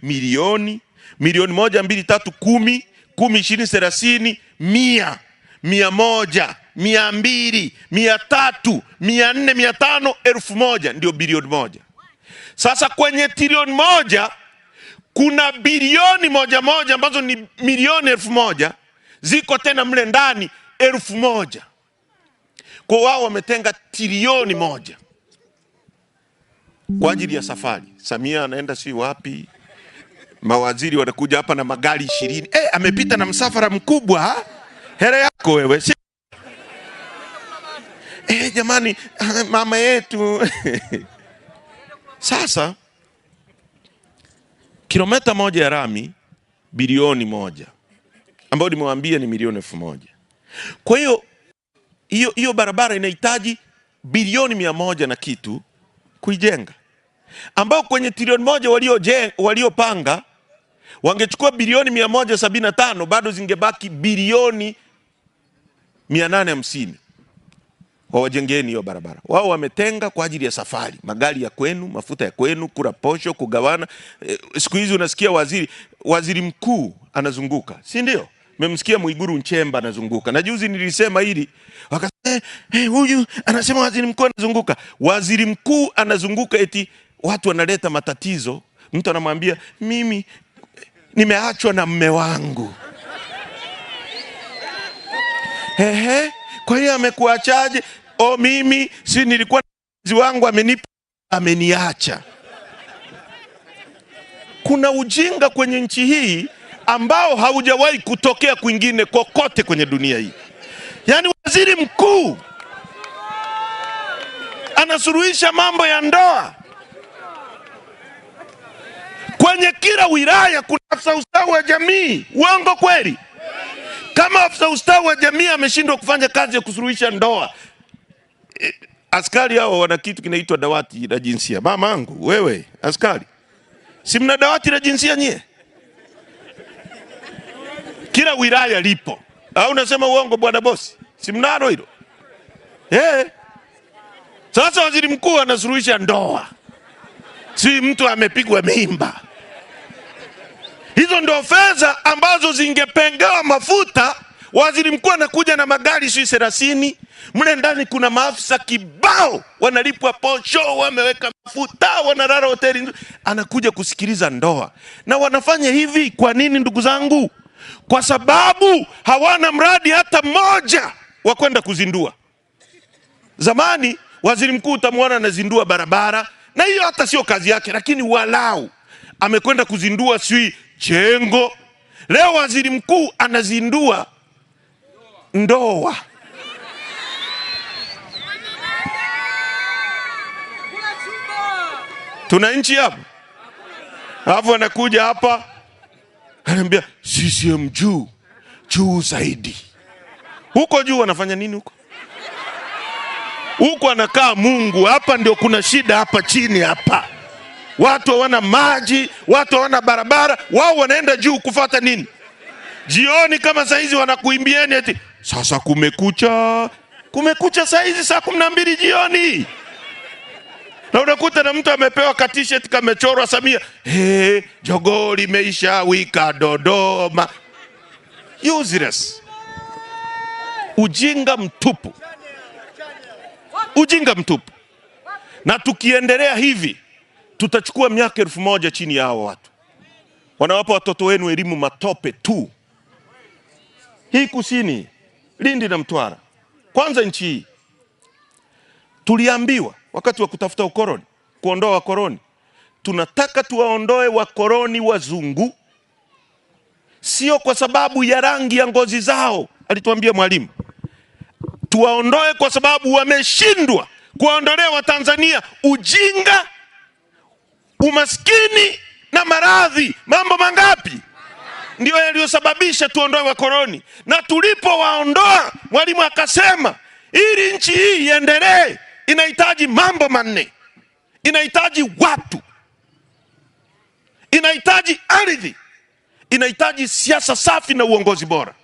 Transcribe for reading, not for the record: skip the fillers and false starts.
milioni, milioni 1, 2, 3, 10, 10, 20, 30, 100, 100, 200, 300, 400, 500, 1000 ndio bilioni 1. Sasa kwenye trilioni 1 kuna bilioni 1 ambazo ni milioni 1000 ziko tena mle ndani 1000. Kwa wao wametenga trilioni 1 kwa ajili ya safari. Samia anaenda si wapi, mawaziri wanakuja hapa na magari 20. Amepita na msafara mkubwa ha? Hera yako wewe. Jamani, mama yetu. Sasa kilomita 1 ya rami bilioni 1 ambayo nimewambia ni milioni 1000. Kwa hiyo barabara inahitaji bilioni 100 na kitu kuijenga, ambao kwenye trilioni 1 waliopanga wangechukua bilioni 175, bado zingebaki bilioni 850 wawajengeni hiyo barabara. Wao wametenga kwa ajili ya safari, magari ya kwenu, mafuta ya kwenu, kura posho, kugawana. Siku hizi unasikia waziri mkuu anazunguka, si ndio? Memsikia Mwiguru Nchemba anazunguka. Na juzi nilisema hili, wakasema huyu anasema waziri mkuu anazunguka. Waziri mkuu anazunguka eti watu wanaleta matatizo. Mtu anamwambia mimi nimeachwa na mume wangu. Kwa hiyo amekuachaje? Mimi si nilikuwa na wangu ameniacha. Kuna ujinga kwenye nchi hii ambao haujawahi kutokea kwingine kokote kwenye dunia hii. Yaani waziri mkuu anasuluhisha mambo ya ndoa. Kwenye kila wilaya kuna afisa ustawi wa jamii. Uongo kweli? Kama afisa ustawi wa jamii ameshindwa kufanya kazi ya kusuluhisha ndoa, askari hao wana kitu kinaitwa dawati la jinsia. Mamangu wewe askari, si mna dawati la jinsia nyie? Kila wilaya lipo. Au unasema uongo bwana bosi? Si mnalo hilo? Sasa waziri mkuu anasuluhisha ndoa, si mtu amepigwa mimba. Hizo ndio fedha ambazo zingepengewa mafuta. Waziri mkuu anakuja na magari 30, mle ndani kuna maafisa kibao wanalipwa posho, wameweka mafuta, wanalala hoteli, anakuja kusikiliza ndoa. Na wanafanya hivi kwa nini ndugu zangu? Kwa sababu hawana mradi hata mmoja wa kwenda kuzindua. Zamani waziri mkuu utamwona anazindua barabara, na hiyo hata sio kazi yake, lakini walau amekwenda kuzindua sui jengo. Leo waziri mkuu anazindua ndoa. Tuna nchi hapa. Alafu anakuja hapa anambia CCM juu zaidi. Huko juu wanafanya nini huko? Huko anakaa Mungu, hapa ndio kuna shida hapa chini hapa. Watu hawana maji, watu hawana barabara, wao wanaenda juu kufuata nini? Jioni kama saizi wanakuimbieni eti sasa kumekucha. Kumekucha saizi saa 12 jioni. Na unakuta na mtu amepewa t-shirt kamechorwa Samia. Jogoo limeisha wika Dodoma. Useless. Ujinga mtupu. Ujinga mtupu. Na tukiendelea hivi tutachukua miaka 1000 chini ya hao watu. Wanawapa watoto wenu elimu matope tu. Hii kusini, Lindi na Mtwara. Kwanza nchi hii tuliambiwa wakati wa kutafuta ukoloni, kuondoa wakoloni, tunataka tuwaondoe wakoloni wazungu, sio kwa sababu ya rangi ya ngozi zao, alituambia Mwalimu. Tuwaondoe kwa sababu wameshindwa kuwaondolea Watanzania ujinga, umaskini na maradhi. Mambo mangapi ndio yaliyosababisha tuondoe wakoloni? Na tulipowaondoa, Mwalimu akasema ili nchi hii iendelee inahitaji mambo manne. Inahitaji watu, inahitaji ardhi, inahitaji siasa safi na uongozi bora.